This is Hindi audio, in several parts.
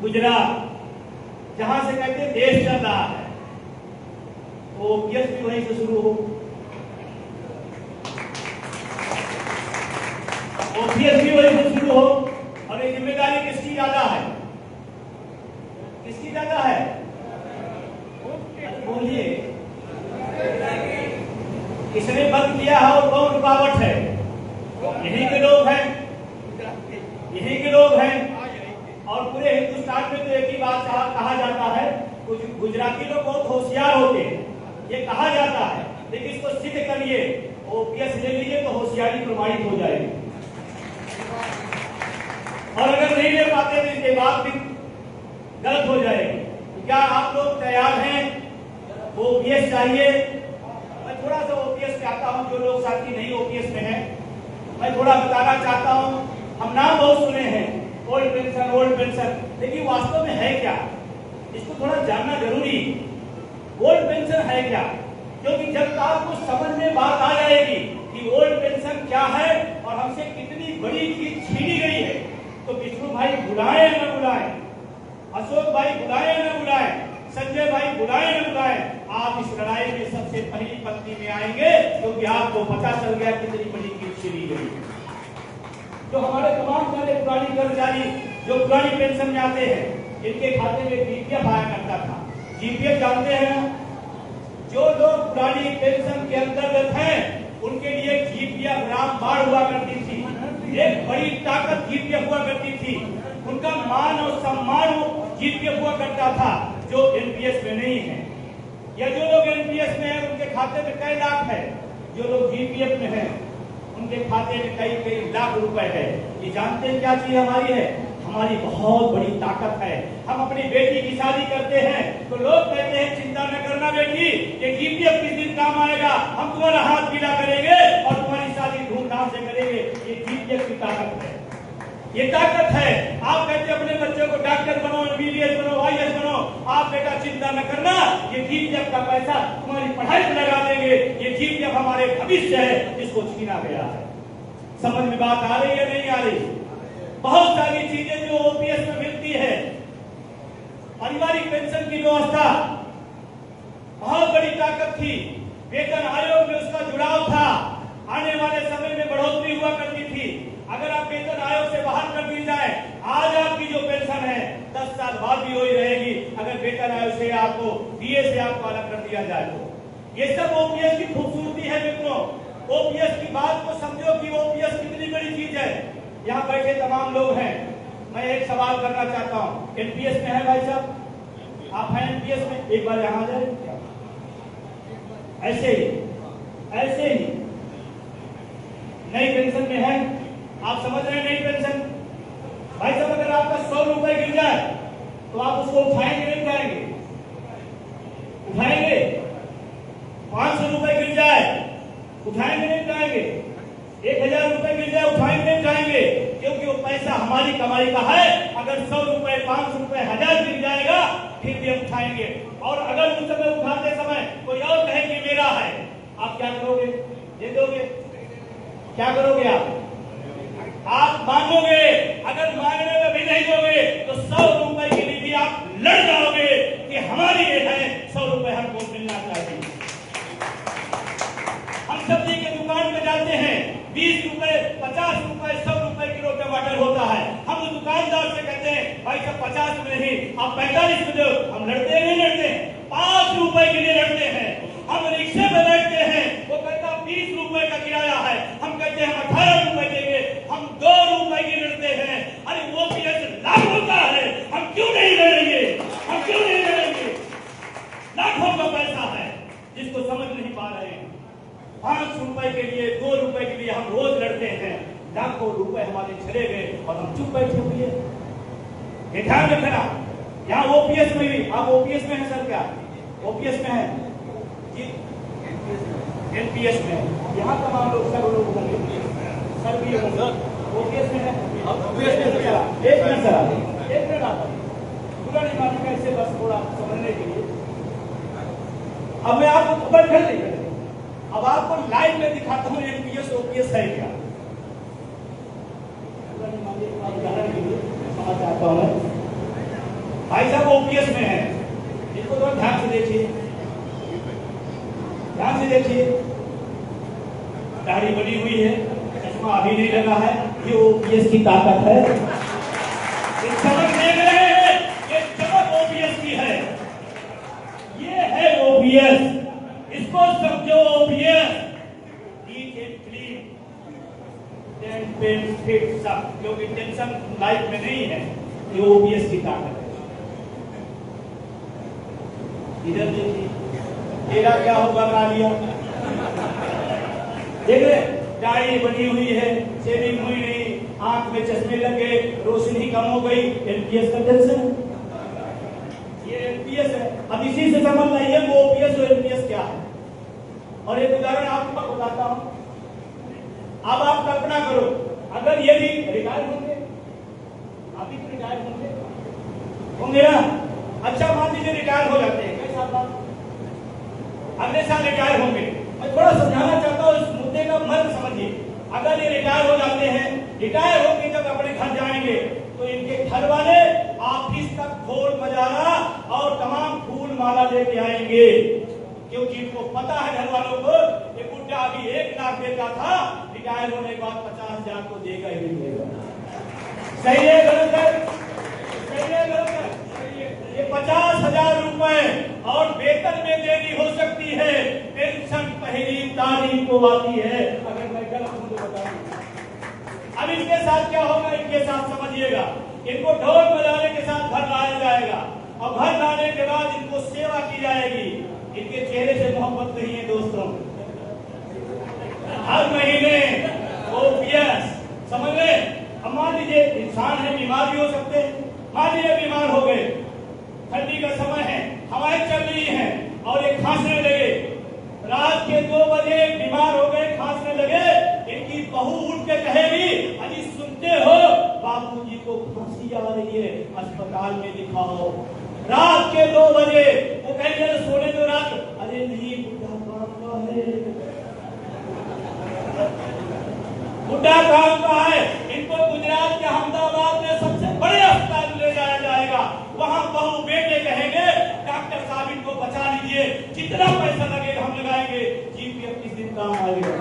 गुजरात, जहां से कहते हैं देश चल रहा है, तो ओपीएस भी वहीं से शुरू हो, ओपीएस भी वहीं से शुरू हो। और ये जिम्मेदारी किसकी ज्यादा है? किसकी ज्यादा है? बोलिए, किसने बंद किया है और कौन रुकावट है? यही के लोग हैं, यही के लोग हैं। और पूरे हिंदुस्तान में तो एक ही बात कहा जाता है, कुछ गुजराती लोग बहुत होशियार होते हैं, ये कहा जाता है, लेकिन इसको सिद्ध करिए, ओपीएस ले लीजिए तो होशियारी प्रमाणित हो जाएगी। और अगर नहीं ले पाते तो इसके बाद भी गलत हो जाएगी। तो क्या आप लोग तैयार हैं? ओपीएस चाहिए? मैं थोड़ा सा ओपीएस पे आता हूं, जो लोग साथी नहीं ओपीएस में हैं, मैं थोड़ा बताना चाहता हूं। हम नाम बहुत सुने हैं, ओल्ड पेंशन, ओल्ड पेंशन, लेकिन वास्तव में है क्या, इसको थोड़ा जानना जरूरी। ओल्ड पेंशन है क्या? क्योंकि जब आपको समझ में बात आ जाएगी कि ओल्ड पेंशन क्या है और हमसे कितनी बड़ी चीज छीनी गई है, तो विष्णु भाई बुलाए या न बुलाए, अशोक भाई बुलाए या न बुलाए, संजय भाई बुलाए न बुलाए, आप इस लड़ाई में सबसे पहली पंक्ति में आएंगे, क्योंकि आपको पता चल गया कितनी बड़ी चीज छीनी गई। जो हमारे तमाम सारे पुरानी कर्मचारी जो पुरानी पेंशन में आते हैं, इनके खाते में जीपीएफ आया करता था। जीपीएफ जानते हैं? जो लोग पुरानी पेंशन के अंतर्गत हैं, उनके लिए जीपीएफ रामबाण हुआ करती थी, एक बड़ी ताकत जीपीएफ हुआ करती थी, उनका मान और सम्मान जीपीएफ हुआ करता था, जो एनपीएस में नहीं है। या जो लोग एनपीएस में है उनके खाते में कई लाख है, जो लोग जीपीएफ में है उनके खाते में कई कई लाख रुपए है। ये जानते हैं क्या चीज हमारी है? हमारी बहुत बड़ी ताकत है। हम अपनी बेटी की शादी करते हैं तो लोग कहते हैं चिंता न करना बेटी, ये जीपीएफ किस दिन काम आएगा, हम तुम्हारा हाथ पीला करेंगे और तुम्हारी शादी धूमधाम से करेंगे। ये जीपीएफ की ताकत है, ये ताकत है। आप कहते हैं अपने बच्चों को डॉक्टर बनो, एमबीबीएस बनो, आईएएस बनो, आप बेटा चिंता न करना, ये जीपीएफ का पैसा तुम्हारी पढ़ाई में लगा देंगे। ये जीपीएफ हमारे भविष्य है, जिसको छीना गया है। समझ में बात आ रही है नहीं आ रही? बहुत सारी चीजें जो ओपीएस में मिलती है, पारिवारिक पेंशन की व्यवस्था बहुत बड़ी ताकत थी। वेतन आयोग में उसका जुड़ाव था, आने वाले समय में बढ़ोतरी हुआ करती थी। अगर आप वेतन आयोग से बाहर कर दी जाए, आज आपकी जो पेंशन है 10 साल बाद भी वही रहेगी, अगर वेतन आयोग से आपको डीए से आपको अलग कर दिया जाए तो। ये सब ओपीएस की खूबसूरती है मित्रों। ओपीएस की बात को समझो कि ओपीएस कितनी बड़ी चीज है। यहाँ बैठे तमाम लोग हैं, मैं एक सवाल करना चाहता हूँ, एनपीएस में है भाई साहब? आप हैं एनपीएस में? एक बार यहाँ आ जाए। ऐसे ही नई पेंशन में है, आप समझ रहे हैं नई पेंशन? भाई साहब अगर आपका 100 रुपए गिर जाए तो आप उसको उठाएंगे नहीं उठाएंगे? उठाएंगे। 500 रुपए गिर जाए उठाएंगे नहीं उठाएंगे? 1000 रुपए गिर जाए उठाएंगे नहीं उठाएंगे? क्योंकि वो पैसा हमारी कमाई का है। अगर 100 रुपए, 500 रुपए, 1000 गिर जाएगा फिर भी हम उठाएंगे। और अगर उस समय उठाते समय कोई और कहे कि मेरा है, आप क्या करोगे? दे दोगे? क्या करोगे आप मांगोगे? अगर मांगने में भी नहीं दोगे तो 100 रुपए के लिए भी आप लड़ जाओगे कि हमारी ये है, 100 रुपए हमको मिलना चाहिए। हम सब्जी के दुकान में जाते हैं, 20 रुपए, 50 रुपए, 100 रुपए किलो टमाटर होता है। हम उस दुकानदार से कहते हैं भाई साहब 50 में नहीं, आप 45 में दो। हम लड़ते हैं नहीं लड़ते? 5 रुपए के लिए लड़ते हैं। हम रिक्शे में बैठते हैं, वो कहता 20 रुपए का किराया है, हम कहते हैं हम 18 रुपए देंगे। हम 2 रुपए की लड़ते हैं। अरे वो ओपीएस लाखों का है, हम क्यों नहीं लड़ेंगे? हम क्यों नहीं लड़ेंगे? लाखों का पैसा है जिसको समझ नहीं पा रहे हैं। 5 रुपए के लिए, 2 रुपए के लिए हम रोज लड़ते हैं। लाखों रुपए हमारे चले गए और हम चुप बैठे हुए। ये ध्यान रखना। यहाँ ओपीएस में भी, आप ओपीएस में है सर? क्या ओपीएस में है जी? एनपीएस में है। यहाँ तमाम लोग सब लोग सर भी ओपीएस में है। एक मिनट आता पूरा नहीं मानेगा इससे, बस थोड़ा समझने के लिए। अब मैं आपको बैठ नहीं करें, अब आपको लाइव में दिखाता हूँ एनपीएस ओपीएस है क्या। पूरा नहीं मानिए, उदाहरण के लिए समझ चाहता हूँ। भाई साहब ओपीएस में है, इसको तो ध्यान से देखिए, ध्यान से देखिए, दाढ़ी बनी हुई है, चश्मा अभी नहीं लगा है, ये ओपीएस की ताकत है। ये चमक देख रहे हैं, ये चमक ओपीएस की है, ये है ओपीएस, इसको समझो OPS. Neat and clean, ten pen fit सब, क्योंकि टेंशन लाइफ में नहीं है, ये ओपीएस की ताकत है। इधर देखिए, तेरा क्या होगा कालिया, देख रहे, दाढ़ी बनी हुई है, शेविंग हुई नहीं, आंख में चश्मे लग गए, रोशनी कम हो गई, एनपीएस का टेंशन, ये एनपीएस है। अब इसी से समझ लाइए वो ओपीएस और एनपीएस क्या है। और एक उदाहरण आपको बताता हूं, अब आप कल्पना करो, अगर ये भी रिटायर होंगे, आप भी तो रिटायर होंगे ना, अच्छा मान लीजिए रिटायर हो जाते हैं, कई साल बाद अगले साल रिटायर होंगे। मैं थोड़ा समझाना चाहता हूँ, इस मुद्दे का मर्म समझिए। अगर ये रिटायर हो जाते हैं, रिटायर होकर जब अपने घर जाएंगे तो इनके घर वाले ऑफिस तक ढोल बजाना और तमाम फूल माला लेके आएंगे, क्योंकि इनको पता है घर वालों को कि बुढ़ा अभी 1 लाख देता था, रिटायर होने के बाद 50,000 तो देगा ही देगा। सही है गलत है? सही है गलत है? ये 50,000 रुपए और वेतन में देरी हो सकती है, पेंशन पहली तारीख को आती है। अगर मैं गलत हूं तो बताइए। अब इनके साथ क्या होगा, इनके साथ समझिएगा, इनको ढोल बजाने के साथ घर लाया जाएगा और घर लाने के बाद इनको सेवा की जाएगी। इनके चेहरे से मोहब्बत नहीं है दोस्तों, हर महीने ओपीएस, समझ गए। अब मान लीजिए इंसान है, बीमार भी हो सकते हैं, मान लीजिए बीमार हो गए, ठंडी का समय है, हवाएं चल रही हैं और एक खांसने लगे, रात के 2 बजे बीमार हो गए, खांसने लगे, इनकी बहू उठ के कहेगी, अजी सुनते हो बाबूजी को खांसी आ रही है, अस्पताल में दिखाओ। रात के 2 बजे वो कहेंगे सोने दो रात, अरे नहीं बुढ़ा काम का है, बुढ़ा काम का है। इनको गुजरात के अहमदाबाद में सबसे बड़े अस्पताल ले जाया जाएगा, वहां बहू बेटे कहेंगे डॉक्टर साहब इनको बचा लीजिए, जितना पैसा लगेगा हम लगाएंगे, जीपीएफ किस दिन काम आएगा।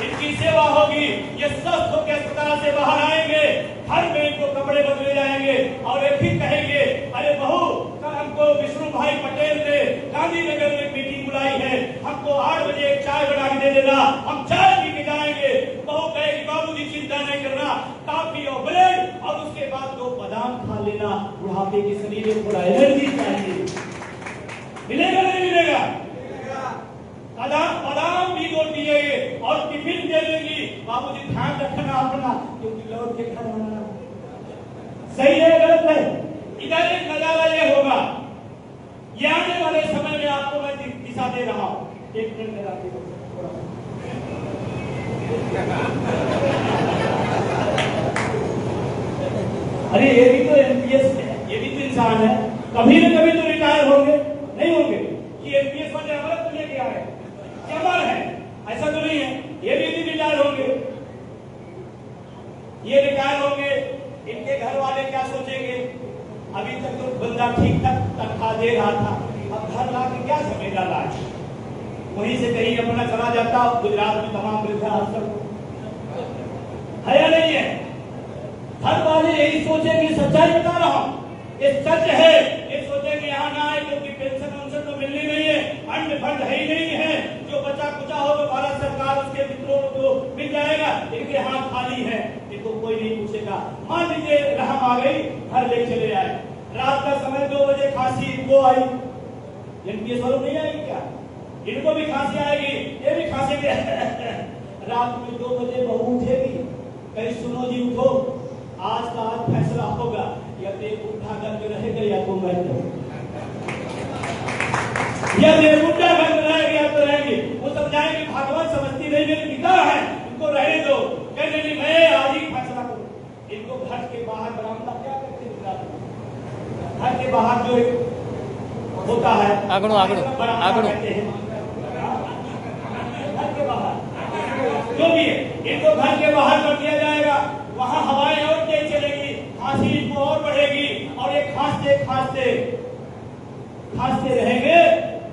इनकी सेवा होगी, ये स्वस्थ होकर अस्पताल से बाहर आएंगे, घर में इनको कपड़े बदले जाएंगे और एक ही कहेंगे, अरे बहू कल हमको विष्णु भाई पटेल ने गांधीनगर में मीटिंग बुलाई है, हमको 8 बजे एक चाय बना के दे देना, हम चाय पी के जाएंगे। बहू कहेगी बाबूजी चिंता नहीं करना, काफी और ब्रेड और उसके बाद 2 बादाम खा लेना, बुढ़ापे के शरीर में थोड़ा एनर्जी चाहिए। मिलेगा नहीं मिलेगा? बादाम भी दो पिएंगे और टिफिन दे देंगी, बाबूजी ध्यान रखना अपना, क्योंकि लौट के घर आना। सही है गलत है? इधर एक नजारा ये होगा, ये आने वाले समय में आपको मैं दिशा दे रहा हूं। एक मिनट मेरा अरे ये भी तो एनपीएस है, ये भी तो इंसान है, कभी न कभी तो रिटायर होंगे, नहीं होंगे कि एनपीएस वाले अमृत तो लेके आए, अमर है, ऐसा तो नहीं है। ये भी रिटायर होंगे, ये रिटायर होंगे, इनके घर वाले क्या सोचेंगे, अभी तक तो बंदा ठीक ठाक तनख्वाह दे रहा था, अब घर ला के क्या समेटा लाए, वहीं से कहीं अपना चला जाता। गुजरात में तमाम वृद्धाश्रम है या नहीं है? घर वाले यही सोचेंगे, सच्चाई बता रहा हूं, ये सच है। ये सोचेंगे यहाँ ना आए क्योंकि पेंशन वेंशन तो मिलनी नहीं है, अंड फंड है ही नहीं है, जो बचा कुचा हो तो भारत सरकार उसके मित्रों को मिल जाएगा, इनके हाथ खाली है, इनको कोई नहीं पूछेगा। मान लीजिए रहम आ गई, घर ले चले आए, रात का समय 2 बजे खांसी इनको आई, एनपीएस वालों नहीं आएगी क्या? इनको भी खांसी आएगी, ये भी खांसेंगे। रात में 2 बजे बहू उठेगी, कहीं सुनो जी उठो, आज का आज फैसला होगा, या तो बुढ़ा घर में रहेगा या तो मैं, या बुढ़ा घर में रहेगा या तो रहेंगे। वो समझाएंगे भगवान समझती नहीं, मेरे पिता है, इनको रहने दो, कहने नहीं मैं आज ही फैसला करूं। इनको घर के बाहर बरामदा क्या करते हैं, घर के बाहर जो होता है आगणो कहते हैं, घर के बाहर जो भी है, इनको घर के बाहर कर दिया जाएगा, वहां हवाएं और तेज चलेगी, खांसी इनको और बढ़ेगी। खांसते रहेंगे,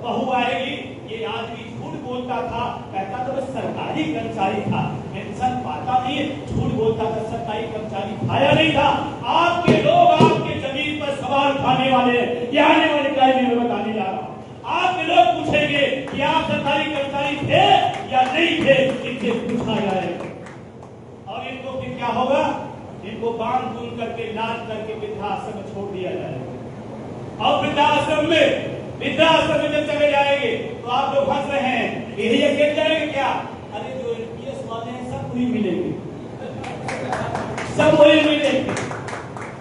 बहू आएगी। ये आदमी झूठ बोलता था, कहता था मैं सरकारी कर्मचारी था, पेंशन पाता नहीं, झूठ बोलता था, सरकारी कर्मचारी खाया नहीं था। आपके लोग आपके जमीन पर सवाल उठाने वाले, ये आने वाले टाइम में बताने जा रहा हूं। आपके लोग पूछेंगे कि आप सरकारी कर्मचारी थे या नहीं थे, इनसे पूछा जाएगा। और इनको फिर क्या होगा? इनको बांध बूंद करके लाद करके वृद्धाश्रम में छोड़ दिया जाएगा। और वृद्धाश्रम में जब चले जाएंगे तो आप लोग हंस रहे हैं, यही अकेले जाएंगे क्या? अरे जो एनपीएस वाले हैं सब वही मिलेंगे, सब वही मिलेंगे।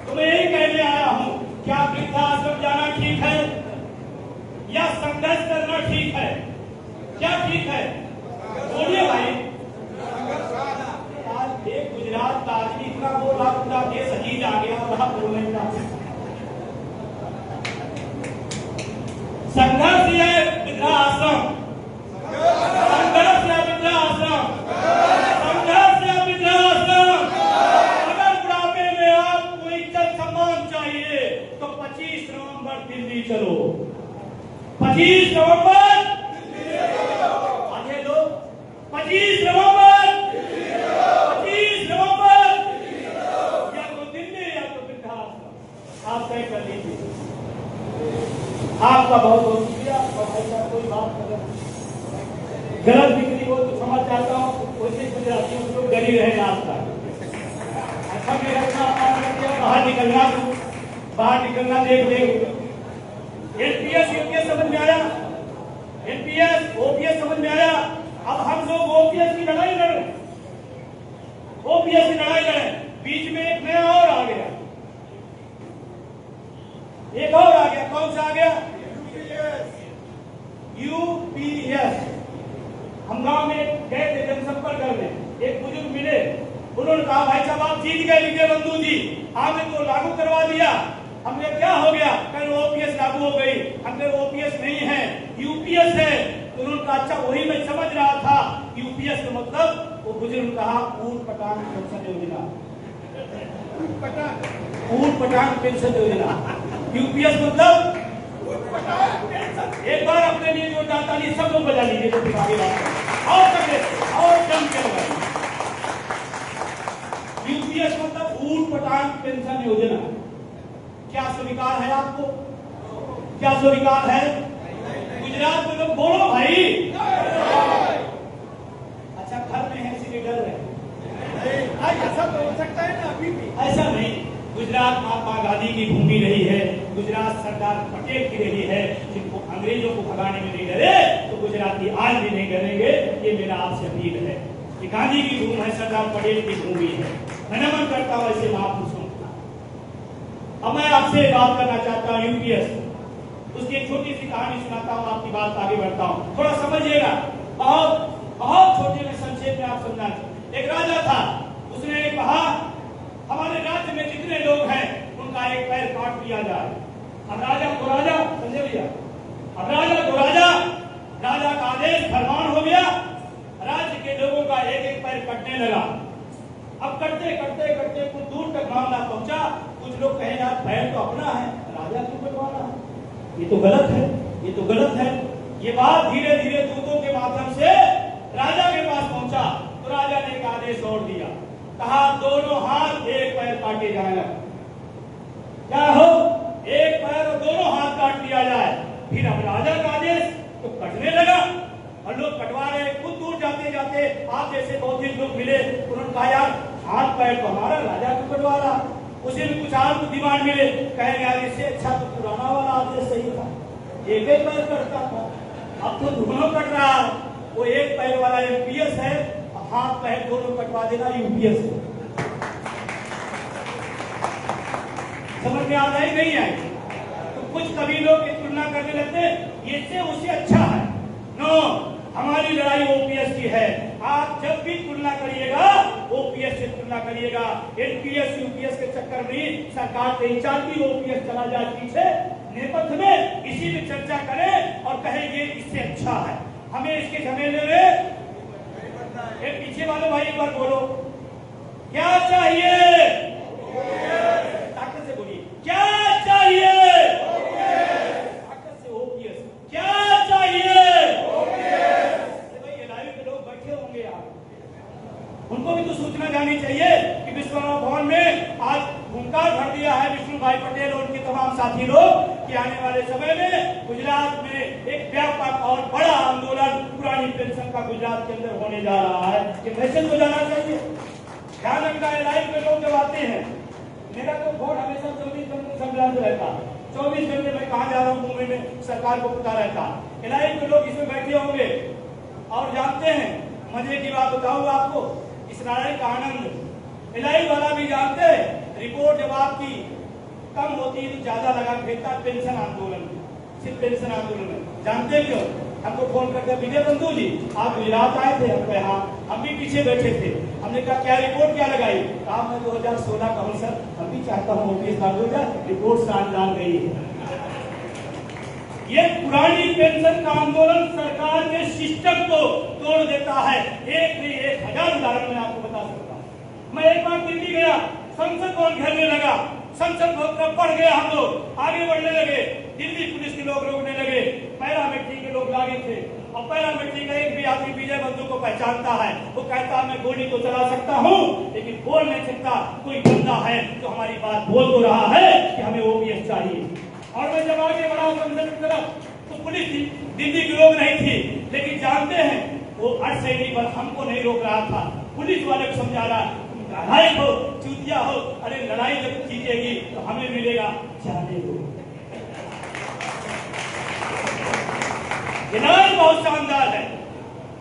तो मैं यही कहने आया हूं, क्या वृद्धाश्रम जाना ठीक है या संघर्ष करना ठीक है? क्या ठीक है? बोलिए भाई। आज एक गुजरात का आदमी इतना बोल रहा, पूरा देश अजीज आ गया और आप बोलने का संघर्ष है वृद्धाश्रम, संघर्ष है वृद्धाश्रम, संघर्ष है वृद्धाश्रम। अगर बुढ़ापे में आपको इज्जत सम्मान चाहिए तो 25 नवंबर दिल्ली चलो, 25 नवंबर आधे लोग 25 नवंबर या तो दिल्ली या तो वृद्धाश्रम, आप तय कर लीजिए। आपका बहुत बहुत शुक्रिया। और ऐसा कोई बात अगर गलत बिक्री हो तो समझ चाहता हूँ, वैसे गुजरातियों को डरी रहे आज तक। ऐसा भी रखना बाहर निकलना देख लेंगे। एनपीएस यूपीएस समझ में आया, एनपीएस ओपीएस समझ में आया। अब हम लोग ओपीएस की लड़ाई लड़ रहे, ओपीएस की लड़ाई लड़े। बीच में एक नया और आ गया, एक और आ गया। कौन सा आ गया? यूपीएस। हम गांव में गए थे जनसंपर्क करने, एक बुजुर्ग मिले, उन्होंने कहा भाई साहब आप जीत गए विजय बंधु जी, आपने तो लागू करवा दिया। हमने क्या हो गया? कल ओपीएस लागू हो गई। हमने ओपीएस नहीं है, यूपीएस है। तो उन्होंने कहा अच्छा, वही मैं समझ रहा था यूपीएस का मतलब। वो बुजुर्ग कहा ऊट पटांग पेंशन योजना, ऊट पटांग पेंशन योजना। यूपीएस मतलब एक बार अपने लिए जो ताली सब लोग बजा लीजिए, तो आगे बात और जम के लगाइए। यूपीएस मतलब ऊट पटांग पेंशन योजना। क्या स्वीकार है आपको? क्या स्वीकार है? गुजरात में लोग बोलो भाई। अच्छा घर में है इसीलिए डर रहे, ऐसा तो हो सकता है ना? अभी भी ऐसा नहीं। गुजरात महात्मा गांधी की भूमि रही है, गुजरात सरदार पटेल की रही है। जिनको अंग्रेजों को भगाने में नहीं डरे तो गुजराती आज भी नहीं डरेंगे। ये मेरा आपसे अपील है कि गांधी की भूमि है, सरदार पटेल की भूमि है। मैं नमन करता हूँ ऐसे महापुरुषों। अब मैं आपसे बात करना चाहता हूँ यूपीएस, उसकी एक छोटी सी कहानी सुनाता हूँ, आपकी बात आगे बढ़ता हूँ, थोड़ा समझिएगा। बहुत बहुत छोटे में संक्षेप में आप समझना। एक राजा था, उसने कहा हमारे राज्य में जितने लोग हैं उनका एक पैर काट लिया जाए। अब राजा को राजा समझे भैया, अब राजा को राजा का आदेश फरमान हो गया। राज्य के लोगों का एक एक पैर कटने लगा। अब करते करते करते कुछ दूर तक मामला पहुंचा। कुछ लोग कहे यार पैर तो अपना है, राजा क्यों कटवाना है? ये तो गलत है, ये तो गलत है। ये बात धीरे धीरे दूतों के माध्यम से राजा के पास पहुंचा। तो राजा ने एक आदेश और दिया, कहा दोनों हाथ एक पैर काटे जाएगा। क्या हो? एक पैर और दोनों हाथ काट दिया जाए। फिर अब राजा का आदेश तो कटने लगा और लोग कटवा रहे। कुछ दूर जाते जाते आप जैसे बहुत ही लोग मिले, उन्होंने कहा यार हाथ पैर तो हमारा, राजा को कटवा रहा। उसे भी कुछ और डिमांड मिले, कहेंगे यार इससे अच्छा तो पुराना वाला आदेश सही था, एक ही पैर कटता था, अब तो दोनों कट रहा है। वो एक पैर वाला एमपीएस है, हाथ पैर दोनों कटवा देना यूपीएस है। समझ में आ जाए नहीं आए? तो कुछ कभी लोग की तुलना करने लगते, इससे उससे अच्छा है। नो, हमारी लड़ाई ओपीएस की है। आप जब भी तुलना करिएगा ओपीएस से तुलना करिएगा। एनपीएस यूपीएस के चक्कर में सरकार कहीं चाहती ओपीएस चला जाए पीछे, नेपथ्य में इसी में चर्चा करें और कहें ये इससे अच्छा है। हमें इसके झमेले में पीछे वाले भाई एक बार बोलो, क्या चाहिए? ताकत से बोलिए, क्या चाहिए? विश्वास भर दिया है विष्णु भाई पटेल और उनके तमाम साथी लोग कि आने वाले समय में गुजरात में एक व्यापक और बड़ा आंदोलन पुरानी पेंशन का गुजरात के अंदर होने जा रहा है। कि मैसेज को जाना चाहिए। ध्यान रखना है, लाइव में लोग जब आते हैं, मेरा तो फोन हमेशा 24 घंटे संग्राम रहता है। 24 घंटे में कहाँ जा रहा हूँ मुंबई में सरकार को पता रहता है। लाइव में लोग इसमें बैठे होंगे और जानते हैं, मजे की बात बताऊंगा आपको, इस लड़ाई का आनंद इलाही वाला भी जानते हैं। रिपोर्ट जब आपकी कम होती है तो ज्यादा लगा फेंकता पेंशन आंदोलन, सिर्फ पेंशन आंदोलन में। जानते क्यों? हमको फोन करके विजय बंधु जी आप गुजरात आए थे? हम कहे हाँ, हम भी पीछे बैठे थे। हमने कहा क्या रिपोर्ट क्या लगाई? कहा मैं 2016 का हूँ सर, हम भी चाहता हूँ ओपीएस लागू हो जाए। रिपोर्ट साझा गई है। ये पुरानी पेंशन का आंदोलन सरकार के सिस्टम को तोड़ देता है। एक नहीं 1000 उदाहरण मैं आपको बता सकता हूँ। मैं एक बार दिल्ली गया, संसद भवन घेरने लगा, संसद भवन पर बढ़ गए, हम लोग आगे बढ़ने लगे, दिल्ली पुलिस के लोग रोकने लगे, पैरामिलिट्री के लोग लागे थे। और पैरामिलिट्री का एक भी आदमी विजय बंधु को पहचानता है, वो कहता मैं गोली तो चला सकता हूँ लेकिन बोल नहीं सकता। कोई बंदा है जो हमारी बात बोल तो रहा है कि हमें ओपीएस चाहिए। और मैं जब आगे बढ़ा संसद की तरफ तो पुलिस दिल्ली के लोग नहीं थी, लेकिन जानते हैं वो अर्धसैनिक बल हमको नहीं रोक रहा था, पुलिस वाले को समझा रहा लड़ाई हो चूतिया हो, अरे लड़ाई जब जीतेगी तो हमें मिलेगा, जाने दो। लड़ाई बहुत शानदार है,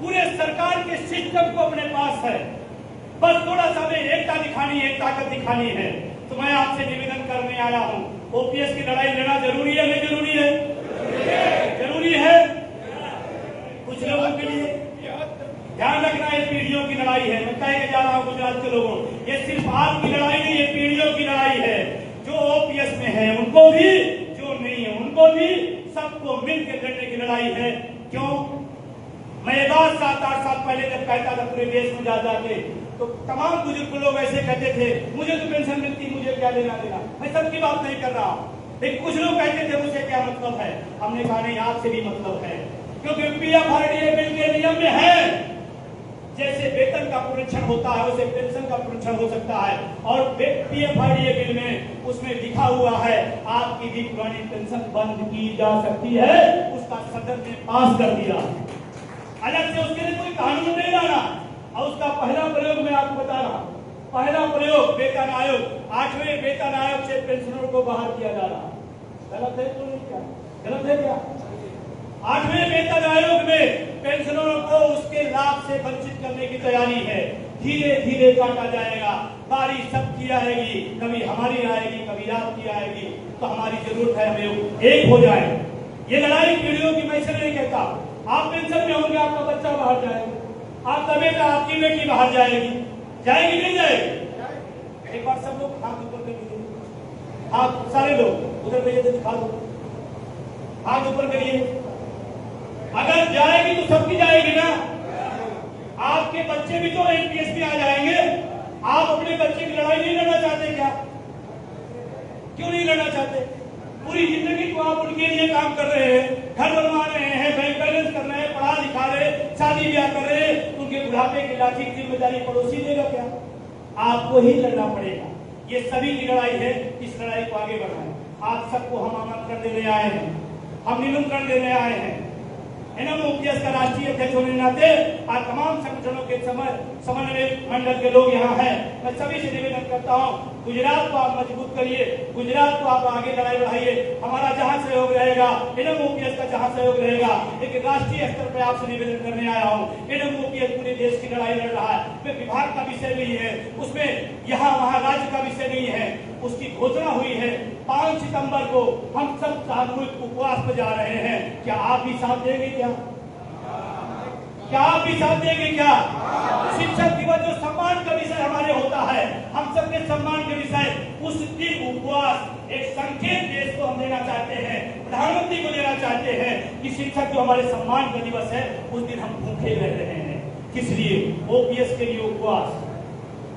पूरे सरकार के सिस्टम को अपने पास है, बस थोड़ा सा हमें एकता दिखानी है, ताकत दिखानी है। तो मैं आपसे निवेदन करने आया हूँ, ओपीएस की लड़ाई लड़ना जरूरी है नहीं जरूरी है? जरूरी है। कुछ लोगों के लिए ध्यान रखना, ये पीढ़ियों की लड़ाई है। मैं कह के जा रहा हूँ गुजरात के लोगों, ये सिर्फ आपकी लड़ाई नहीं, ये पीढ़ियों की लड़ाई है। जो ओपीएस में है उनको भी, जो नहीं है उनको भी, सबको मिलकर लड़ने की लड़ाई है। क्यों? मैं ये बात 7-8 साल पहले जब कहता था पूरे देश में जा जाके, तो तमाम बुजुर्ग लोग ऐसे कहते थे मुझे तो पेंशन मिलती, मुझे क्या लेना देना। मैं सबकी बात नहीं कर रहा, लेकिन कुछ लोग कहते थे मुझे क्या मतलब है। हमने कहा नहीं, आपसे भी मतलब है, क्योंकि पीएफआरडीए बिल के नियम में है जैसे वेतन का पुनरीक्षण होता है वैसे पेंशन का पुनरीक्षण हो सकता है। और पीएफआरडीए बिल में उसमें लिखा हुआ है आपकी भी पुरानी पेंशन बंद की जा सकती है, उसका सदन ने पास कर दिया। अलग से उसके लिए कोई कानून नहीं लाना। और उसका पहला प्रयोग मैं आपको बता रहा हूँ, पहला प्रयोग वेतन आयोग, 8वें वेतन आयोग से पेंशनरों को बाहर किया जा रहा। गलत है तो नहीं? क्या गलत है? क्या 8वें वेतन आयोग में पेंशनरों को उसके लाभ से वंचित करने की तैयारी है। धीरे धीरे काटा जाएगा, बारी सबकी आएगी, कभी हमारी आएगी, कभी आपकी आएगी। तो हमारी जरूरत है हमें एक हो जाए। ये लड़ाई पीढ़ियों की, मैं इसलिए नहीं कहता आप पेंशन में होंगे आपका बच्चा बाहर जाएगा, आपका बेटा आपकी बेटी बाहर जाएगी, जाएगी नहीं जाएगी? एक बार सब लोग हाथ ऊपर कर दीजिए, हाथ सारे लोग उधर भेजिए, दिखा दो, हाथ ऊपर करिए। अगर जाएगी तो सबकी जाएगी ना। आपके बच्चे भी तो एमपीएस में आ जाएंगे। आप अपने बच्चे की लड़ाई नहीं लड़ना चाहते क्या? क्यों नहीं लड़ना चाहते? पूरी जिंदगी को आप उनके लिए काम कर रहे हैं, घर बनवा रहे हैं, बैंक बैलेंस कर रहे हैं, पढ़ा लिखा रहे, शादी ब्याह कर रहे हैं, उनके बुढ़ापे की लाठी की जिम्मेदारी पड़ोसी देगा क्या? आपको ही लड़ना पड़ेगा। ये सभी की लड़ाई है, इस लड़ाई को आगे बढ़ाएं। आप सबको हम आमंत्रण देने आए हैं, हम निमंत्रण देने आए हैं। ओपीएस का राष्ट्रीय अध्यक्ष होने नाते आज तमाम संगठनों के समन्वय मंडल के लोग यहाँ हैं। मैं सभी से निवेदन करता हूँ, गुजरात को आप मजबूत करिए, गुजरात को आप आगे लड़ाई बढ़ाइए। हमारा जहाँ सहयोग रहेगा, ओपीएस का जहाँ सहयोग रहेगा, लेकिन राष्ट्रीय स्तर पर आपसे निवेदन करने आया हूँ। ओपीएस पूरे देश की लड़ाई लड़ रहा है, उसमें विभाग का विषय नहीं है, उसमें यहाँ वहाँ राज्य का विषय नहीं है। उसकी घोषणा हुई है 5 सितंबर को हम सब सामूहिक उपवास पर जा रहे हैं। क्या आप भी साथ देंगे? क्या आप भी साथ देंगे? क्या शिक्षक दिवस जो सम्मान का विषय हमारे होता है, हम सबके सम्मान के विषय, उस दिन उपवास एक संकेत देश को हम देना चाहते हैं, प्रधानमंत्री को देना चाहते हैं कि शिक्षक जो हमारे सम्मान का दिवस है उस दिन हम भूखे रह रहे हैं। किस लिए? ओपीएस के लिए उपवास,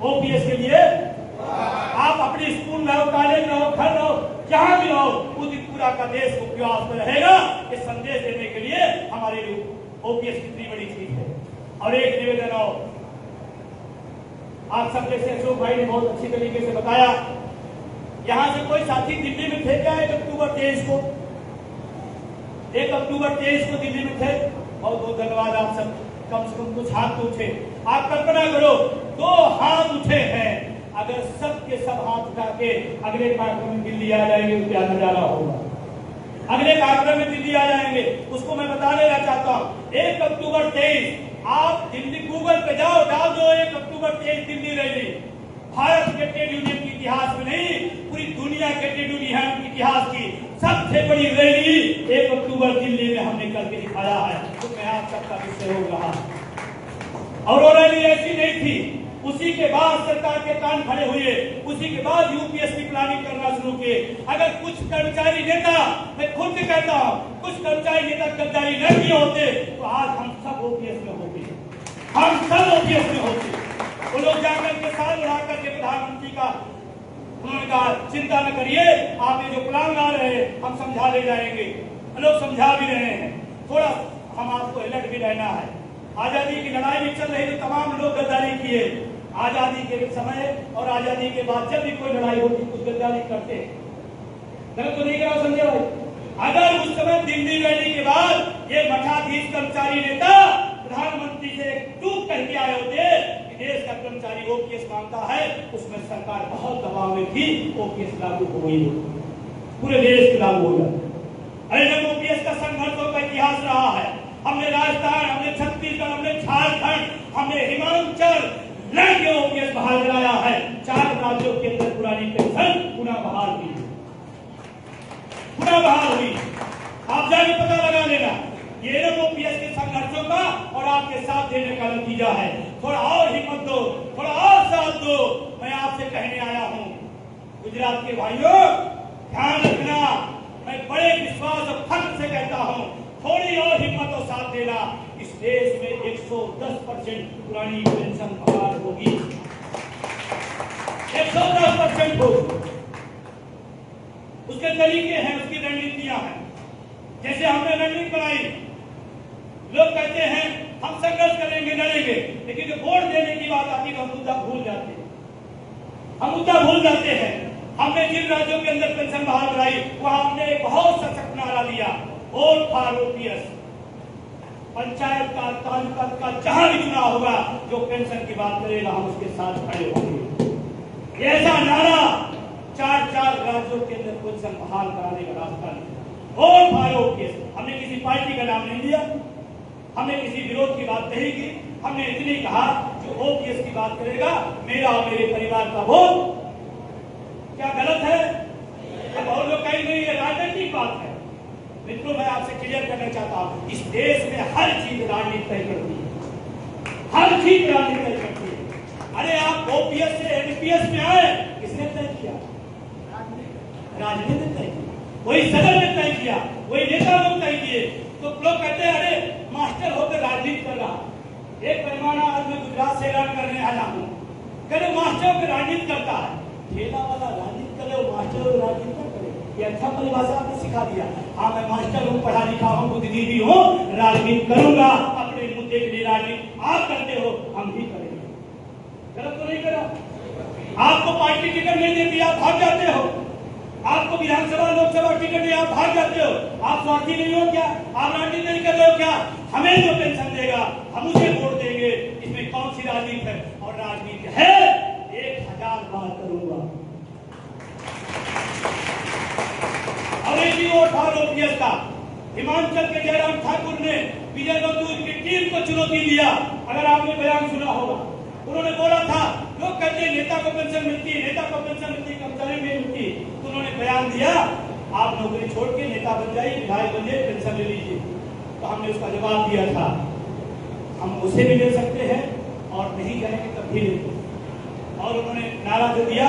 ओपीएस के लिए। आप अपने स्कूल में रहो, कॉलेज में रहो, घर रहो, जहां भी रहो, उस दिन पूरा का देश उपवास में रहेगा। इस संदेश देने के लिए हमारे लिए ओपीएस कितनी बड़ी चीज है। और एक निवेदन आप सब जैसे अशोक भाई ने बहुत अच्छी तरीके से बताया, यहाँ से कोई साथी दिल्ली में थे क्या 1 अक्टूबर 23 को? 1 अक्टूबर 23 को दिल्ली में थे? बहुत बहुत धन्यवाद आप सब, कम से कम कुछ हाथ तो उठे। आप कल्पना करो 2 हाथ उठे हैं, अगर सब के सब हाथ उठा के अगले कार्यक्रम में दिल्ली आ जाएंगे तो क्या नजारा होगा। अगले कार्यक्रम में दिल्ली आ जाएंगे, उसको मैं बता देना चाहता हूँ। 1 अक्टूबर 23 आप दिल्ली गूगल पे जाओ, डाल दो 1 अक्टूबर 23 दिल्ली रैली। भारत के ट्रेड यूनियन के इतिहास में नहीं, पूरी दुनिया के ट्रेड यूनियन के इतिहास की सबसे बड़ी रैली 1 अक्टूबर दिल्ली में हमने करके दिखाया है। तो मैं आप सबका विषय हो रहा, और वो रैली ऐसी नहीं थी। उसी के बाद सरकार के कान खड़े हुए, उसी के बाद यूपीएससी प्लानिंग करना शुरू किए। अगर कुछ कर्मचारी नेता, मैं खुद कहता हूँ, कुछ कर्मचारी नेता गद्दारी न किए होते तो आज हम सब ओपीएस में होते, हम सब ओपीएस में होते। वो लोग जाकर के साल बढ़ा करके प्रधानमंत्री का उन्होंने कहा चिंता न करिए, आप ये जो प्लान ला रहे हैं हम समझा ले जाएंगे। लोग समझा भी रहे हैं, थोड़ा हम आपको अलर्ट भी रहना है। आजादी की लड़ाई भी चल रही तो तमाम लोग गद्दारी किए। आजादी के समय और आजादी के बाद जब भी कोई लड़ाई होती कुछ गद्दारी करते, गलत तो नहीं करा संजय भाई? अगर उस समय दिल्ली रैली के बाद ये मठाधीश कर्मचारी नेता प्रधानमंत्री से टूक करके आए होते कि देश का कर्मचारी ओपीएस मांगता है, उसमें सरकार बहुत दबाव में थी, ओपीएस लागू हो गई, पूरे देश के लागू हो गया। अरे ओपीएस का संघर्षों का इतिहास रहा है। हमने राजस्थान, हमने छत्तीसगढ़, हमने झारखंड, हमने हिमाचल लड़के ओपीएस बहाल कराया है। 4 राज्यों के अंदर पुरानी पेंशन पुनः बहाल हुई, पुनः बहाल हुई। आप जाके पता लगा लेना, ये ओपीएस के संघर्षों का और आपके साथ देने का नतीजा है। थोड़ा और हिम्मत दो, थोड़ा और साथ दो। मैं आपसे कहने आया हूँ, गुजरात के भाइयों ध्यान रखना, मैं बड़े विश्वास और फख्र से कहता हूँ, थोड़ी और हिम्मत और साथ देना। इस देश में 110% पुरानी पेंशन बहाल होगी, 110% होगी। उसके तरीके हैं, उसकी रणनीतियां हैं। जैसे हमने रणनीति बनाई, लोग कहते हैं हम संघर्ष करेंगे, लड़ेंगे, लेकिन जब वोट देने की बात आती है तो हम मुद्दा भूल जाते हैं, हम मुद्दा भूल जाते हैं। हमने जिन राज्यों के अंदर पेंशन बहाल कराई वहां हमने एक बहुत सशक्त नारा दिया, वोट फॉर ओपीएस। पंचायत का, तालुका का जहां भी चुनाव होगा, जो पेंशन की बात करेगा हम उसके साथ खड़े होंगे। ऐसा नारा 4 राज्यों के अंदर पेंशन बहाल कराने का रास्ता नहीं, वोट फॉर ओपीएस। हमने किसी पार्टी का नाम नहीं लिया, हमने किसी विरोध की बात नहीं की, हमने इतनी कहा जो ओपीएस की बात करेगा मेरा और मेरे परिवार का वोट। क्या गलत है? अब और लोग कहीं नहीं, ये राजनीतिक बात है। मित्रों, मैं आपसे क्लियर करना चाहता हूं, इस देश में हर चीज राजनीति तय करती है, हर चीज राजनीति तय करती है। अरे आप ओपीएस से एनपीएस में आए, किसने तय किया? राजनीति ने तय किया, वही सदन ने तय किया, वही नेता लोग तय किए। तो लोग कहते हैं अरे मास्टर होकर राजनीति कर रहा। एक पैमाना आज मैं गुजरात से ऐलान करने आया हूँ, कहते मास्टर होकर राजनीति करता है। ठेला वाला राजनीति करे, मास्टर राजनीति न करे, ये अच्छा परिभाषा आपने सिखा दिया। हाँ, मैं मास्टर हूँ, पढ़ा लिखा हूँ, बुद्धिजीवी हूँ, राजनीति करूंगा, अपने मुद्दे के लिए राजनीति आप करते हो, हम भी करेंगे। गलत तो नहीं करा? आपको पार्टी टिकट नहीं देती, आप भाग जाते हो। आपको विधानसभा लोकसभा टिकट नहीं, आप भाग जाते हो। आप स्वार्थी नहीं हो क्या? आप राजनीति नहीं कर रहे हो क्या? हमें जो पेंशन देगा हम उसे वोट देंगे, इसमें कौन सी राजनीति है? और राजनीति है 1000 बार करूंगा। और एक ही वोट फॉर ओपीएस का हिमाचल के जयराम ठाकुर ने विजय बंधु की टीम को चुनौती दिया। अगर आपने बयान सुना होगा, उन्होंने बोला था लोग कहते हैं नेता को पेंशन मिलती है, नेता को पेंशन मिलती है, कर्मचारी नहीं मिलती। तो उन्होंने बयान दिया आप नौकरी छोड़ के नेता बन जाइए, विधायक बन जाइए, पेंशन ले लीजिए। तो हमने उसका जवाब दिया था हम उसे भी ले सकते हैं और नहीं करेंगे तब भी ले। और उन्होंने नारा जो दिया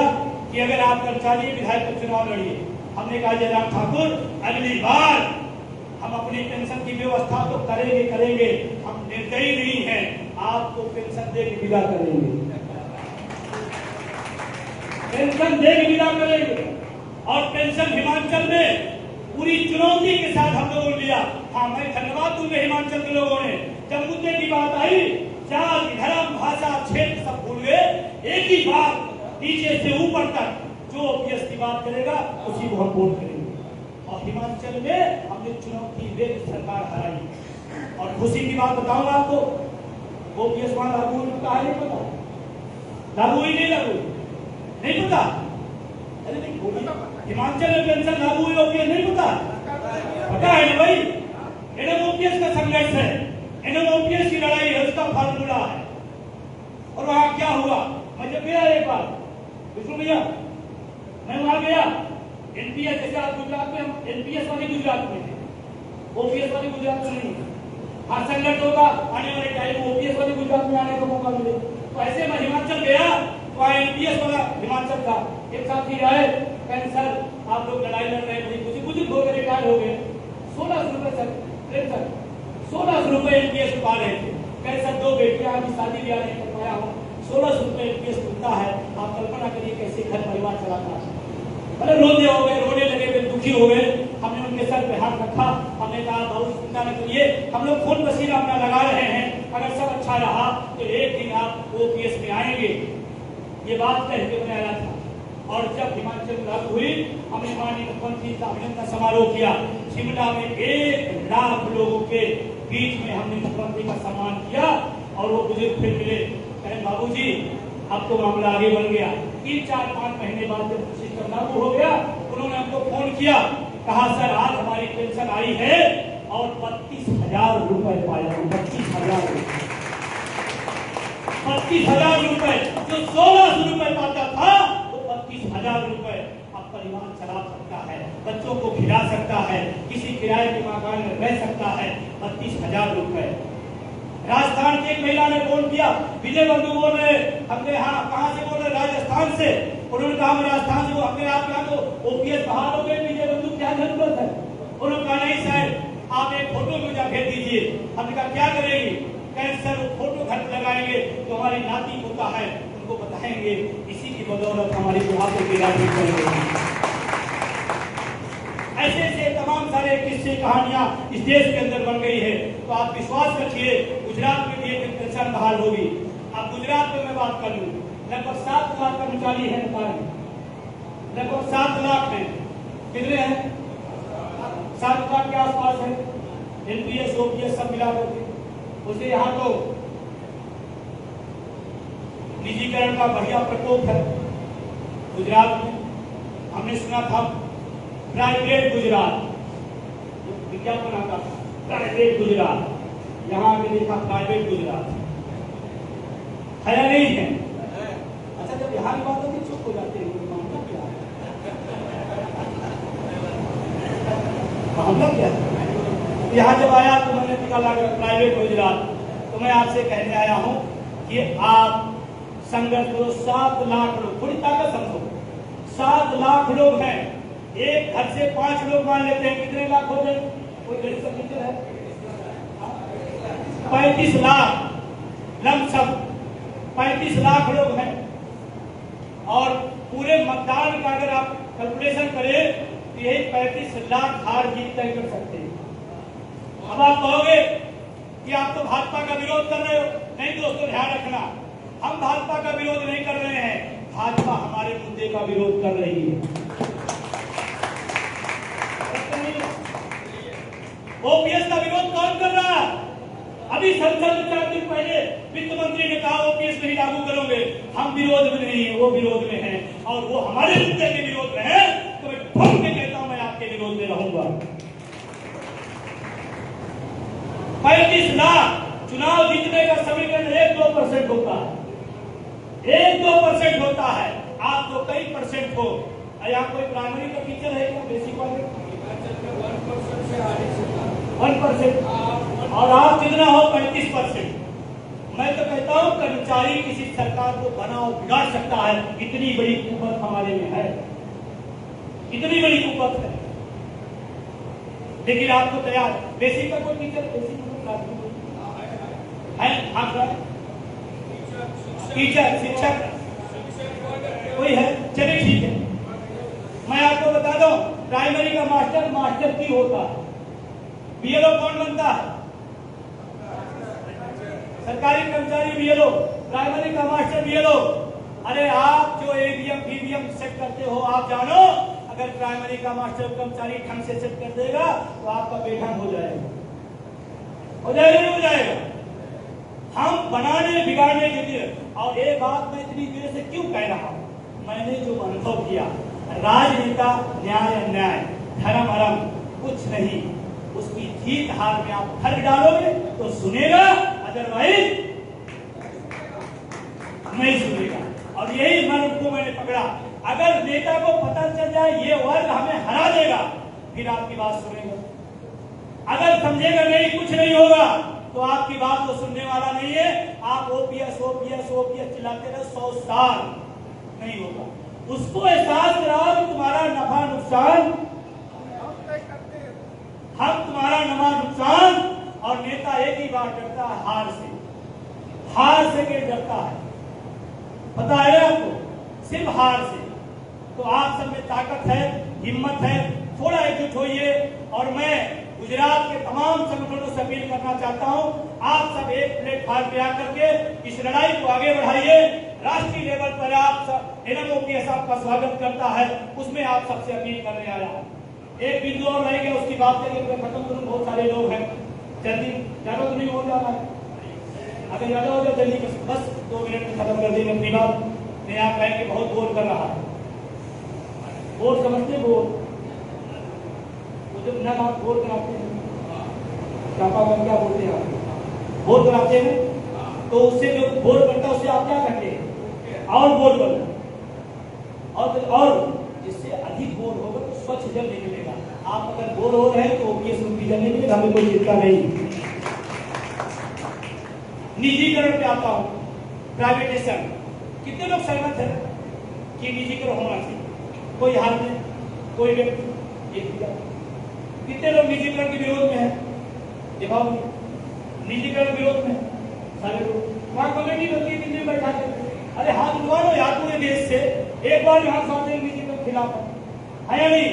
कि अगर आप कर्मचारी विधायक का चुनाव लड़िए। हमने कहा जयराम ठाकुर अगली बार हम अपनी पेंशन की व्यवस्था तो करेंगे, हम निर्दयी नहीं है, आपको पेंशन दे के विदा करेंगे, पेंशन दे के विदा करेंगे। और पेंशन हिमाचल में पूरी चुनौती के साथ हम लोगों ने लिया। हाँ, मैं धन्यवाद दूंगा हिमाचल के लोगों ने। जब मुद्दे की बात आई, जाति, धर्म, भाषा, क्षेत्र सब भूल गए, एक ही बात नीचे से ऊपर तक जो ओपीएस की बात करेगा उसी को हम वोट करेंगे। और हिमाचल में हमने चुनौती दे सरकार हराई। और खुशी की बात बताऊंगा आपको, ओपीएस वहां लागू कहा नहीं पता, लागू ही नहीं पता। अरे नहीं बोलिए, हिमाचल में पेंशन लागू हुई ओपीएस नहीं पता है ना भाई। एनएम ओपीएस का संघर्ष है, एनएम ओपीएस की लड़ाई है, उसका फार्मूला है। और वहां क्या हुआ, मैं जब गया एक बार विष्णु भैया, मैं वहां गया, एनपीएस जैसे आप गुजरात में, हम एनपीएस वाले गुजरात में है, ओपीएस वाले गुजरात में नहीं। हाँ संघर्ष होगा, आने वाले टाइम ओपीएस वाले गुजरात में आने का मौका मिले। तो ऐसे मैं हिमाचल गया तो वहाँ एनपीएस वाला हिमाचल का एक साथी आए, कहें सर आप लोग लड़ाई लड़ रहे हैं, कुछ बुजुर्ग हो गए, रिटायर हो गए, 1600 रुपए सर, 1600 रुपए एनपीएस पा रहे थे। कहे सर 2 बेटियां अभी शादी ब्याह नहीं कर पाया हूँ, 1600 रुपए एनपीएस मिलता है, आप कल्पना करिए कैसे घर परिवार चलाता है। मतलब रोते हो गए, रोने लगे, वे दुखी हो गए। हमने उनके सर पे हाथ रखा, हमने कहा बहुत चिंता न करिए, हम लोग खून पसीना अपना लगा रहे हैं, अगर सब अच्छा रहा तो एक दिन आप ओपीएस में आएंगे। ये बात कह के मैं आया था। और जब हिमाचल लागू हुई, हमने माननीय मुख्यमंत्री का अभिनंदन समारोह किया। शिमला में 1 लाख लोगों के बीच में हमने मुख्यमंत्री का सम्मान किया। और वो बुजुर्ग फिर मिले, कहे बाबूजी अब तो मामला आगे बढ़ गया। 3, 4, 5 महीने बाद जब सिस्टम लागू हो गया, उन्होंने हमको फोन किया, कहा सर आज हमारी पेंशन आई है और 32,000 रुपए पाया। 32,000 रुपए, जो 1600 रुपए पाता था वो 32,000 रुपए अब परिवार चला सकता है, बच्चों को खिला सकता है, किसी किराए के मकान में रह सकता है। 32,000 रुपए। राजस्थान की एक महिला ने फोन किया, विजय बंधु बोल रहे, हमने हाँ कहाँ से बोल रहे, राजस्थान से। उन्होंने कहा हम राजस्थान से, वो हमने आप यहाँ तो ओपीएस बहाल हो गए, विजय बंधु क्या जरूरत है। उन्होंने कहा नहीं साहब आप एक फोटो मुझे भेज दीजिए। हमने कहा क्या करेंगे, कहे सर वो फोटो घर लगाएंगे तो हमारी नाती होता है, उनको बताएंगे, इसी की बदौलत हमारी बुढ़ापे की राजनीति करेंगे। ऐसे ऐसे तमाम सारे किस्से कहानियां इस देश के अंदर बन गई है। तो आप विश्वास रखिए गुजरात में भी एक पेंशन बहाल होगी। अब गुजरात में मैं बात कर लूं, लगभग 7 लाख कर्मचारी है, लगभग 7 लाख है, कितने हैं, 7 लाख के आसपास है, एनपीएस ओपीएस सब मिला करके। उसे यहाँ तो निजीकरण का बढ़िया प्रकोप है गुजरात में। हमने सुना था प्राइवेट गुजरात, विज्ञापन आता था प्राइवेट गुजरात, यहाँ आगे देखा प्राइवेट गुजरात है या नहीं है। अच्छा जब यहाँ की बात होती चुप हो जाते हैं, मामला क्या है। यहाँ जब आया तो मैंने निकाला प्राइवेट गुजरात, तो मैं आपसे कहने आया हूँ कि आप संघर्ष करो। 7 लाख लोग, थोड़ी ताकत समझो, 7 लाख लोग हैं, एक घर से 5 लोग मान लेते हैं, कितने लाख हो गए, कोई गणित का टीचर है, 35 लाख लमसम 35 लाख लोग हैं। और पूरे मतदान का अगर आप कैलकुलेशन करें तो यही 35 लाख हार जीत तय कर सकते हैं। अब आप कहोगे कि आप तो भाजपा का विरोध कर रहे हो। नहीं दोस्तों ध्यान रखना, हम भाजपा का विरोध नहीं कर रहे हैं, भाजपा हमारे मुद्दे का विरोध कर रही है। ओपीएस का विरोध कौन कर रहा है। अभी संसद में 4 दिन पहले वित्त मंत्री ने कहा ओपीएस नहीं लागू करोगे, हम विरोध में नहीं है, वो विरोध में है और वो हमारे मुद्दे के विरोध में है। तो मैं ठोक के कहता हूं मैं आपके विरोध में रहूंगा। 35 लाख चुनाव जीतने का समीकरण 1-2% होता है, 1-2% होता है। आप तो कई परसेंट हो। यहाँ कोई प्राइमरी का टीचर है क्या, बेसिक वाले 1% और आप कितना हो 35%। मैं तो कहता हूं कर्मचारी किसी सरकार को बनाओ बिगाड़ सकता है, इतनी बड़ी कुपत हमारे में है, इतनी बड़ी कुपत है। लेकिन आपको तैयार बेसिक का कोई टीचर, बेसिक है टीचर शिक्षक कोई है, चलिए ठीक है। मैं आपको बता दूं प्राइमरी का मास्टर की होता है, बीएलओ कौन बनता है, सरकारी कर्मचारी बीएलओ, प्राइमरी का मास्टर बीएलओ, अरे आप जो ईवीएम वीवीएम सेट करते हो, आप जानो अगर प्राइमरी का मास्टर कर्मचारी ढंग से सेट कर देगा तो आपका बेढंग हो जाएगा, हो जाएगा। हम बनाने बिगाड़ने के लिए, और एक बात मैं इतनी देर से क्यों कह रहा हूं, मैंने जो अनुभव किया, राजनेता न्याय अन्याय धर्म अरम कुछ नहीं, उसकी जीत हार में आप फर्क डालोगे तो सुनेगा, अदरवाइज नहीं सुनेगा। और यही मर्म को मैंने पकड़ा। अगर नेता को पता चल जाए ये वर्ग हमें हरा देगा, फिर आपकी बात सुनेगा। अगर समझेगा नहीं कुछ नहीं होगा तो आपकी बात तो सुनने वाला नहीं है। आप ओपीएस ओपीएस ओपीएस चिल्लाते रहे 100 साल, नहीं होगा। उसको एहसास कराओ कि तुम्हारा नफा नुकसान, हम तुम्हारा नफा नुकसान, और नेता एक ही बात डरता है, हार से के डरता है, पता है आपको, सिर्फ हार से। तो आप सब में ताकत है, हिम्मत है, थोड़ा एकजुट होइए। और मैं गुजरात के तमाम संगठनों से अपील करना चाहता हूं, आप सब एक प्लेटफॉर्म पे आकर के इस लड़ाई को आगे बढ़ाइए। राष्ट्रीय लेवल पर आप सब एनएमओपीएस आपका स्वागत करता है, उसमें आप सबसे अपील करने आया हूं। एक बिंदु और रह गया, उसकी बात करके मैं खत्म करूं। बहुत सारे लोग हैं, जल्दी ज्यादा तो नहीं हो जा रहा है, अगर ज्यादा हो जाए जल्दी बस 2 मिनट में खत्म कर देंगे अपनी बात। मैं आप कहेंगे बहुत बोर कर रहा है, बोर समझते, बोर जब ना आप बोर कराते हैं, क्या बोलते हैं आप, बोर कराते हैं, तो उससे जो बोर करता है उससे आप क्या करते हैं, और बोर करना, और जिससे अधिक बोर होगा तो स्वच्छ जल नहीं मिलेगा। आप अगर बोर हो रहे हैं तो ओपीएस रूपी जल नहीं मिलेगा, हमें कोई चिंता नहीं। निजीकरण पे आता हूं, प्राइवेटाइजेशन, कितने लोग सहमत हैं कि निजीकरण होना चाहिए? कोई हाल में, कोई व्यक्ति, एक कितने लोग निजीकरण के विरोध में है? दिखाओ, निजीकरण विरोध में सारे लोग। वहां कमेटी बनती है, कितने बैठा के, अरे हाथ उठवा लो यार, पूरे देश से एक बार हाथ साथ निजीकरण के खिलाफ है या नहीं?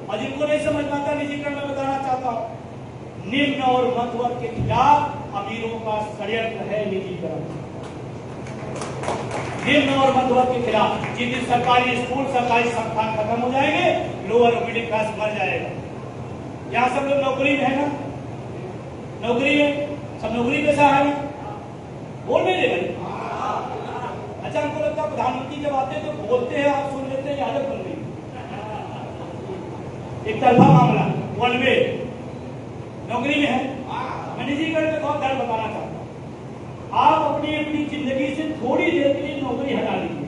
और जिनको नहीं समझ पाता निजीकरण में बताना चाहता हूं, निम्न और मध्य वर्ग के खिलाफ अमीरों का षड्यंत्र है निजीकरण। निम्न और मध्य वर्ग के खिलाफ, जिस दिन सरकारी स्कूल सरकारी संस्थान खत्म हो जाएंगे, लोअर मिडिल क्लास मर जाएगा। यहाँ सब लोग नौकरी में है ना, नौकरी में सब नौकरी पैसा है ना, बोल नहीं दे भाई। अच्छा, हमको लगता है प्रधानमंत्री जब आते हैं तो बोलते हैं, आप सुन लेते हैं, आदत बन गई, एक तरफा मामला, वन वे। नौकरी में है, मैं निजीकरण में बहुत डर बताना चाहता हूं। आप अपनी जिंदगी से थोड़ी देर के लिए नौकरी हटा लीजिए,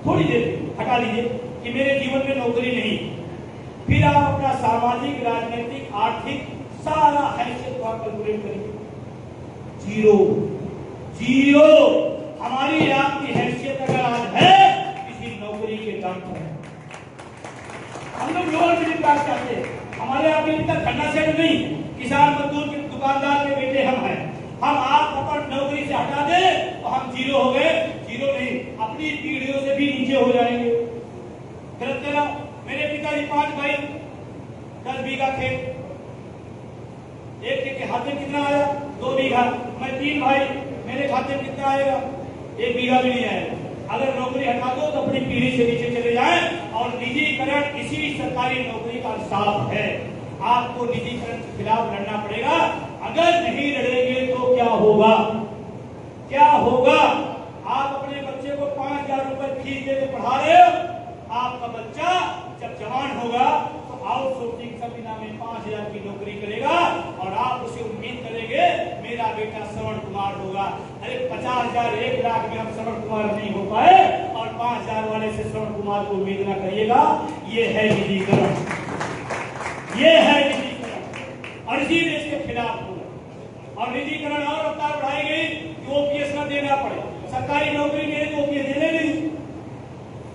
थोड़ी देर हटा लीजिए कि मेरे जीवन में नौकरी नहीं, फिर आप अपना सामाजिक राजनीतिक आर्थिक सारा हैसियत को आप कैलकुलेट करिए, जीरो। हमारी आपकी हैसियत अगर आज है किसी नौकरी के दम पर, हम लोग लोअर मिडिल क्लास चाहते हैं, हमारे आपके इतना खन्ना सेट नहीं, किसान मजदूर के दुकानदार के बेटे हम हैं। हम आप अपन नौकरी से हटा दें तो हम जीरो हो गए, जीरो नहीं, अपनी पीढ़ियों से भी नीचे हो जाएंगे। गलत कह रहा, मेरे पिताजी 5 भाई, 10 बीघा खेत, एक के खाते में कितना आया? 2 बीघा। मैं 3 भाई, मेरे खाते में कितना आएगा? 1 बीघा भी नहीं आएगा। अगर नौकरी हटा दो तो अपनी पीढ़ी से नीचे चले जाएं। और निजीकरण इसी सरकारी नौकरी का इंसाफ है। आपको निजीकरण के खिलाफ लड़ना पड़ेगा। अगर नहीं लड़ेंगे तो क्या होगा? क्या होगा? आप अपने बच्चे को 5,000 रुपए फीस देकर पढ़ा रहे हो, आपका बच्चा जब जवान होगा तो आउटसोर्सिंग संविदा में 5,000 की नौकरी करेगा और आप उसे उम्मीद करेंगे मेरा बेटा श्रवण कुमार होगा। अरे 50,000 1 लाख में हम श्रवण कुमार नहीं हो पाए और 5,000 वाले से श्रवण कुमार को उम्मीद न करिएगा। ये है निजीकरण, ये है निजीकरण और इसी देश के खिलाफ होगा। और निजीकरण और रफ्तार बढ़ाई गई कि ओपीएस न देना पड़े, सरकारी नौकरी में तो ओपीएस देने नहीं,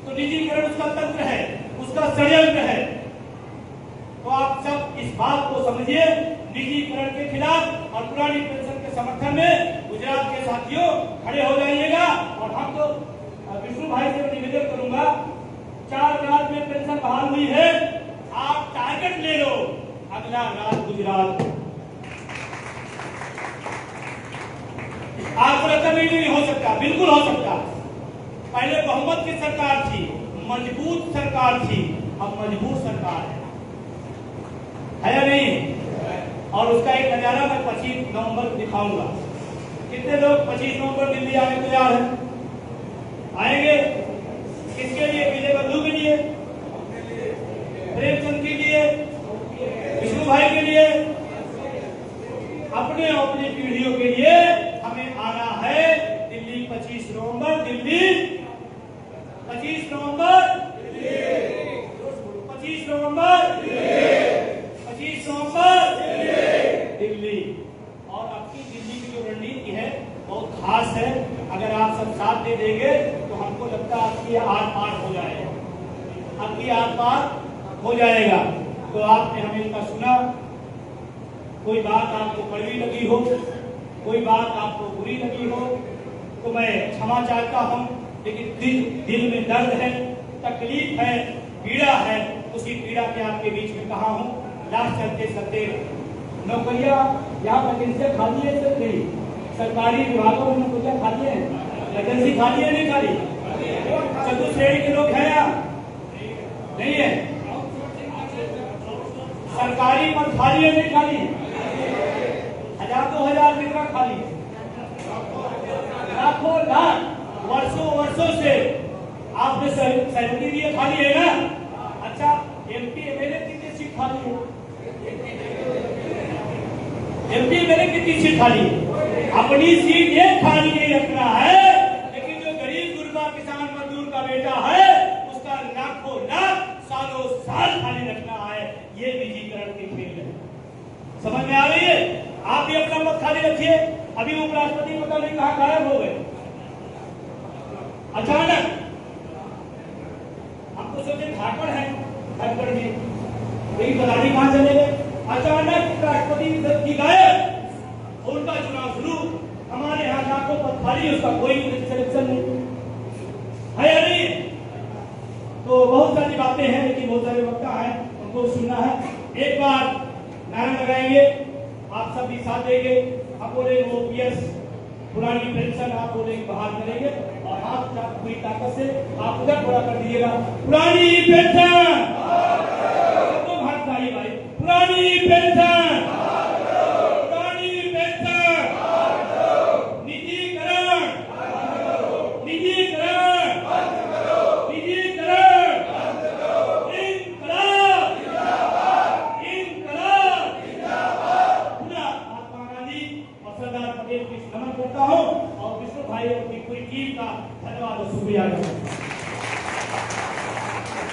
तो निजीकरण उसका तंत्र है, उसका षड्यंत्र है। तो आप सब इस बात को समझिए, निजीकरण के खिलाफ और पुरानी पेंशन के समर्थन में गुजरात के साथियों खड़े हो जाइएगा। और हम तो विष्णु भाई से निवेदन करूंगा, 4 राज्य में पेंशन बहाल हुई है, आप टारगेट ले लो, अगला राज्य गुजरात। आपको लगता नहीं हो सकता? बिल्कुल हो सकता। पहले बहुमत बहुमत की सरकार थी, मजबूत सरकार थी, अब मजबूत सरकार है या नहीं? और उसका एक नजारा मैं 25 नवंबर को दिखाऊंगा। कितने लोग 25 नवंबर दिल्ली आने को तैयार हैं? आएंगे? किसके लिए? विजय बंधु के लिए, प्रेमचंद के लिए, विष्णु भाई के लिए, अपने अपनी पीढ़ियों के लिए हमें आना है दिल्ली 25 नवंबर। दिल्ली 25 नवंबर, 25 नवंबर, 25 नवंबर दिल्ली। और आपकी दिल्ली की जो रणनीति है बहुत खास है। अगर आप सब साथ दे देंगे तो हमको लगता है आपकी आर पार हो जाएगा, आपकी आर पार हो जाएगा। तो आपने हमें इतना सुना, कोई बात आपको कड़वी लगी हो, कोई बात आपको बुरी लगी हो तो मैं क्षमा चाहता हूं, लेकिन दिल में दर्द है, तकलीफ है, पीड़ा है, उसी पीड़ा के आपके बीच में कहा हूं। लास्ट चलते चलते नौकरियां यहाँ वैकेंसियां खाली है, सर नहीं सरकारी विभागों में नौकरियां खाली है, वैकेंसी खाली है नहीं खाली? चतुर्थ श्रेणी के लोग हैं यहाँ नहीं है? सरकारी पद खाली है नहीं खाली? 1000-2000 कितना खाली है? लाखों लाख वर्षों से आपने सहमति दी, खाली है ना? अच्छा, एमपी एमएलए कितनी सीट खाली है? एमपी एमएलए कितनी सीट खाली है? अपनी सीट ये खाली नहीं रखना है, लेकिन जो गरीब गुरबा किसान मजदूर का बेटा है उसका लाखों लाख सालों साल खाली रखना है। ये विजीकरण की खेल है, समझ में आ रही है? आप भी अपना मत खाली रखिए। अभी उपराष्ट्रपति पता नहीं कहां गायब हो गए अचानक। हम तो सोचे झारखंड है, झारखंड जी लेकिन पता नहीं कहां चले गए। अचानक राष्ट्रपति की गायब, उनका चुनाव शुरू। हमारे यहाँ लाखों पद खाली, उसका कोई सिलेक्शन नहीं है या नहीं? तो बहुत सारी बातें हैं, लेकिन बहुत सारे वक्ता हैं, उनको सुनना है। एक बार नारा लगाएंगे, आप सब भी साथ देंगे। आप बोलेंगे ओपीएस पुरानी पेंशन, आप बोलेंगे बहाल करेंगे, और हाथ पूरी ताकत से आप उधर थोड़ा कर दीजिएगा, पुरानी पेंशन। तो हाथ भाई भाई, पुरानी पेंशन, पुरानी पेंशन, निजीकरण, निजीकरण, निजीकरण, इंकलाब, इंकलाब। पूरा महात्मा गांधी और सरदार पटेल की नमन करता हूँ, और विष्णु भाई और उनकी पूरी टीम का धन्यवाद और शुक्रिया।